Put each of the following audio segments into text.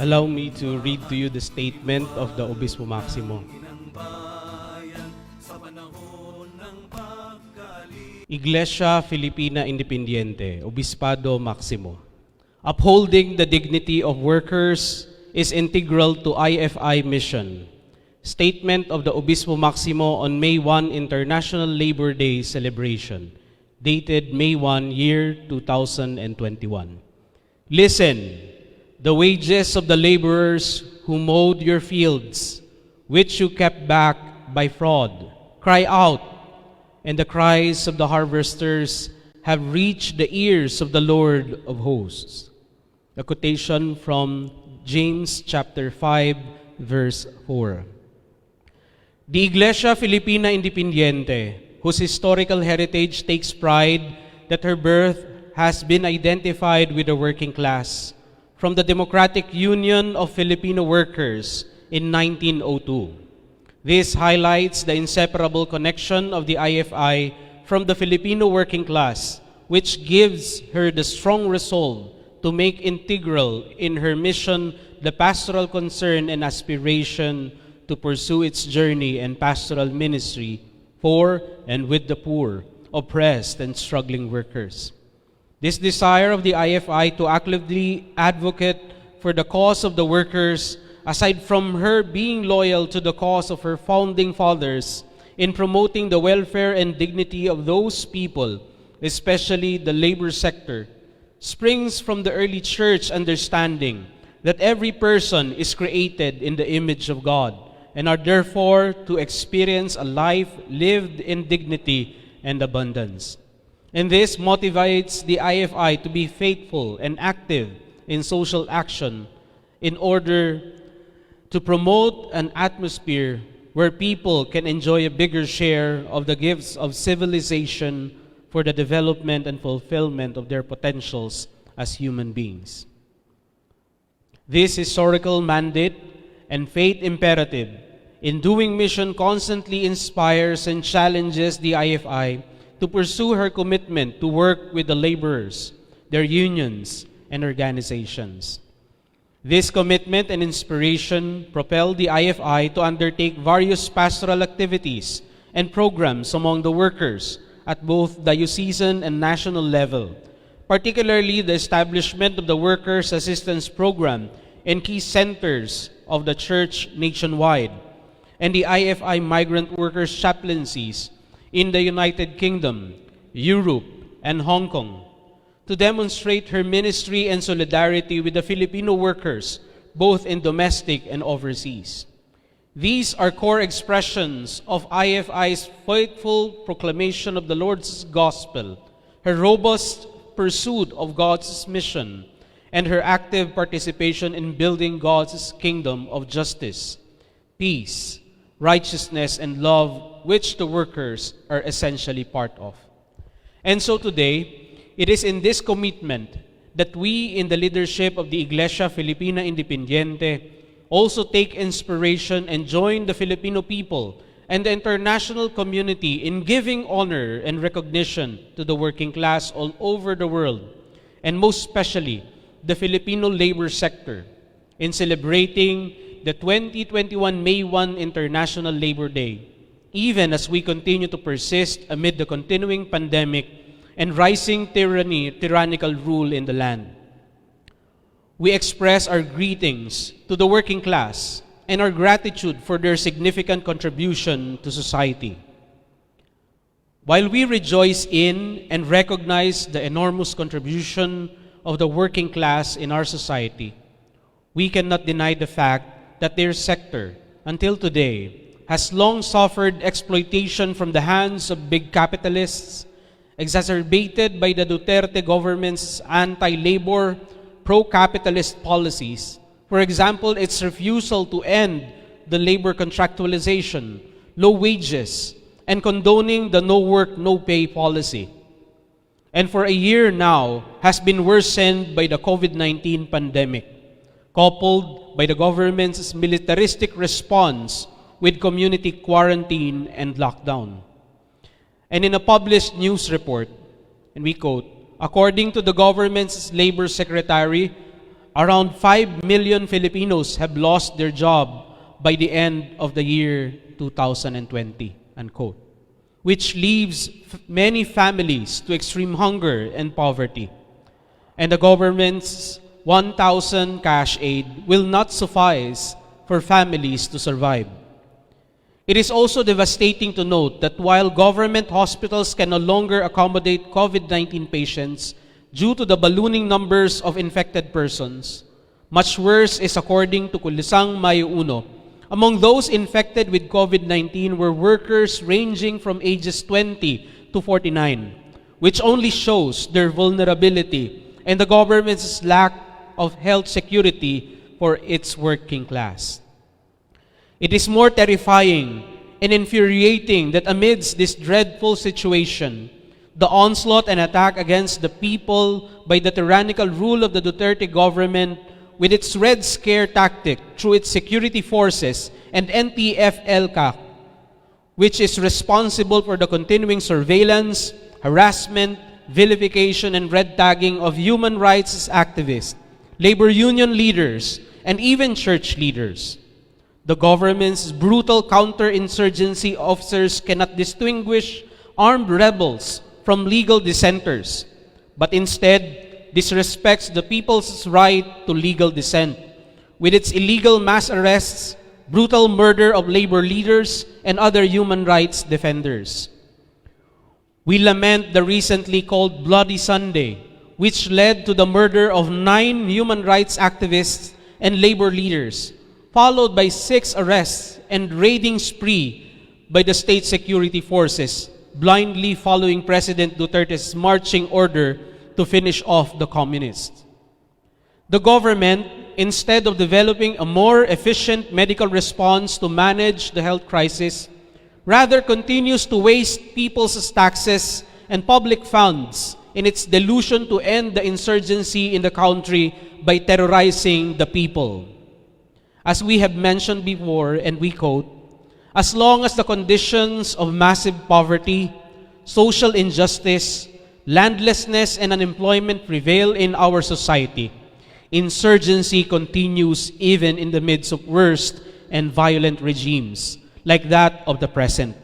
Allow me to read to you the statement of the Obispo Maximo. Iglesia Filipina Independiente, Obispado Maximo. Upholding the dignity of workers is integral to IFI mission. Statement of the Obispo Maximo on May 1 International Labor Day celebration, dated May 1, year 2021. Listen, the wages of the laborers who mowed your fields, which you kept back by fraud, cry out, and the cries of the harvesters have reached the ears of the Lord of hosts. The quotation from James chapter 5, verse 4. The Iglesia Filipina Independiente, whose historical heritage takes pride that her birth has been identified with the working class from the Democratic Union of Filipino Workers in 1902. This highlights the inseparable connection of the IFI from the Filipino working class, which gives her the strong resolve to make integral in her mission the pastoral concern and aspiration to pursue its journey and pastoral ministry for and with the poor, oppressed, and struggling workers. This desire of the IFI to actively advocate for the cause of the workers, aside from her being loyal to the cause of her founding fathers in promoting the welfare and dignity of those people, especially the labor sector, springs from the early church understanding that every person is created in the image of God and are therefore to experience a life lived in dignity and abundance. And this motivates the IFI to be faithful and active in social action in order to promote an atmosphere where people can enjoy a bigger share of the gifts of civilization for the development and fulfillment of their potentials as human beings. This historical mandate and faith imperative in doing mission constantly inspires and challenges the IFI to pursue her commitment to work with the laborers, their unions, and organizations. This commitment and inspiration propelled the IFI to undertake various pastoral activities and programs among the workers at both diocesan and national level, particularly the establishment of the Workers' Assistance Program in key centers of the Church nationwide, and the IFI Migrant Workers Chaplaincies in the United Kingdom, Europe, and Hong Kong, to demonstrate her ministry and solidarity with the Filipino workers, both in domestic and overseas. These are core expressions of IFI's faithful proclamation of the Lord's gospel, her robust pursuit of God's mission, and her active participation in building God's kingdom of justice, peace, righteousness, and love, which the workers are essentially part of. And so today, it is in this commitment that we in the leadership of the Iglesia Filipina Independiente also take inspiration and join the Filipino people and the international community in giving honor and recognition to the working class all over the world, and most especially the Filipino labor sector, in celebrating the 2021 May 1 International Labor Day, even as we continue to persist amid the continuing pandemic and rising tyrannical rule in the land. We express our greetings to the working class and our gratitude for their significant contribution to society. While we rejoice in and recognize the enormous contribution of the working class in our society, we cannot deny the fact that their sector, until today, has long suffered exploitation from the hands of big capitalists, exacerbated by the Duterte government's anti-labor, pro-capitalist policies. For example, its refusal to end the labor contractualization, low wages, and condoning the no work, no pay policy. And for a year now has been worsened by the COVID-19 pandemic, coupled by the government's militaristic response with community quarantine and lockdown. And in a published news report, and we quote, according to the government's labor secretary, around 5 million Filipinos have lost their job by the end of the year 2020, unquote, which leaves many families to extreme hunger and poverty. And the government's 1,000 cash aid will not suffice for families to survive. It is also devastating to note that while government hospitals can no longer accommodate COVID-19 patients due to the ballooning numbers of infected persons, much worse is, according to Kulisang Mayo Uno, among those infected with COVID-19 were workers ranging from ages 20 to 49, which only shows their vulnerability and the government's lack of health security for its working class. It is more terrifying and infuriating that amidst this dreadful situation, the onslaught and attack against the people by the tyrannical rule of the Duterte government with its Red Scare tactic through its security forces and NTF-ELCAC, which is responsible for the continuing surveillance, harassment, vilification, and red tagging of human rights activists, labor union leaders, and even church leaders. The government's brutal counterinsurgency officers cannot distinguish armed rebels from legal dissenters, but instead disrespects the people's right to legal dissent with its illegal mass arrests, brutal murder of labor leaders, and other human rights defenders. We lament the recently called Bloody Sunday, which led to the murder of 9 human rights activists and labor leaders, followed by 6 arrests and raiding spree by the state security forces, blindly following President Duterte's marching order to finish off the communists. The government, instead of developing a more efficient medical response to manage the health crisis, rather continues to waste people's taxes and public funds in its delusion to end the insurgency in the country by terrorizing the people. As we have mentioned before, and we quote, "As long as the conditions of massive poverty, social injustice, landlessness, and unemployment prevail in our society, insurgency continues even in the midst of worst and violent regimes like that of the present.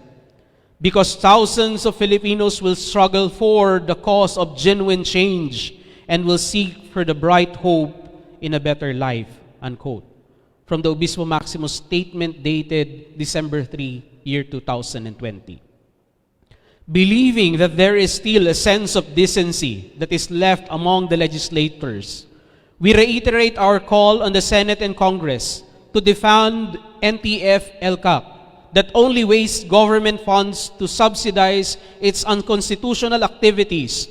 Because thousands of Filipinos will struggle for the cause of genuine change and will seek for the bright hope in a better life," unquote. From the Obispo Maximus statement dated December 3, year 2020. Believing that there is still a sense of decency that is left among the legislators, we reiterate our call on the Senate and Congress to defund NTF-ELCAC that only wastes government funds to subsidize its unconstitutional activities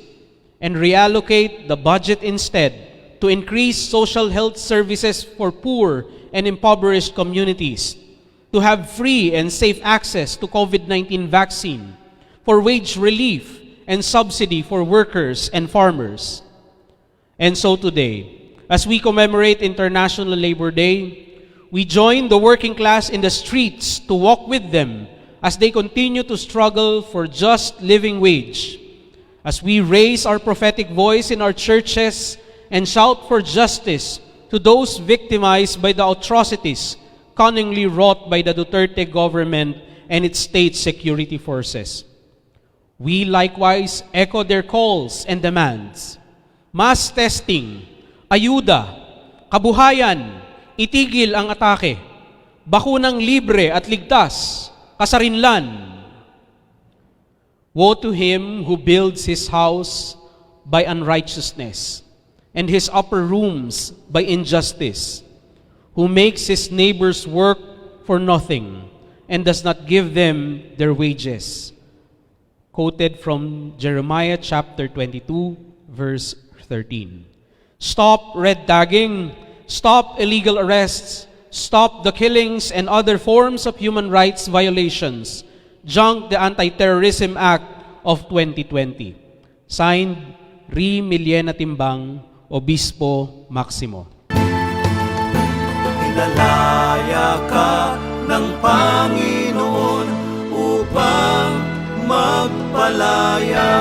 and reallocate the budget instead to increase social health services for poor and impoverished communities, to have free and safe access to COVID-19 vaccine, for wage relief and subsidy for workers and farmers. And so today, as we commemorate International Labor Day, we join the working class in the streets to walk with them as they continue to struggle for just living wage, as we raise our prophetic voice in our churches and shout for justice to those victimized by the atrocities cunningly wrought by the Duterte government and its state security forces. We likewise echo their calls and demands. Mass testing, ayuda, kabuhayan, itigil ang atake, bakunang libre at ligtas, kasarinlan. Woe to him who builds his house by unrighteousness and his upper rooms by injustice, who makes his neighbors work for nothing and does not give them their wages. Quoted from Jeremiah chapter 22, verse 13. Stop red tagging, stop illegal arrests, stop the killings and other forms of human rights violations, junk the Anti-Terrorism Act of 2020. Signed, Ramil Timbang, Obispo Maximo. Pinalaya ka ng Panginoon upang magpalaya.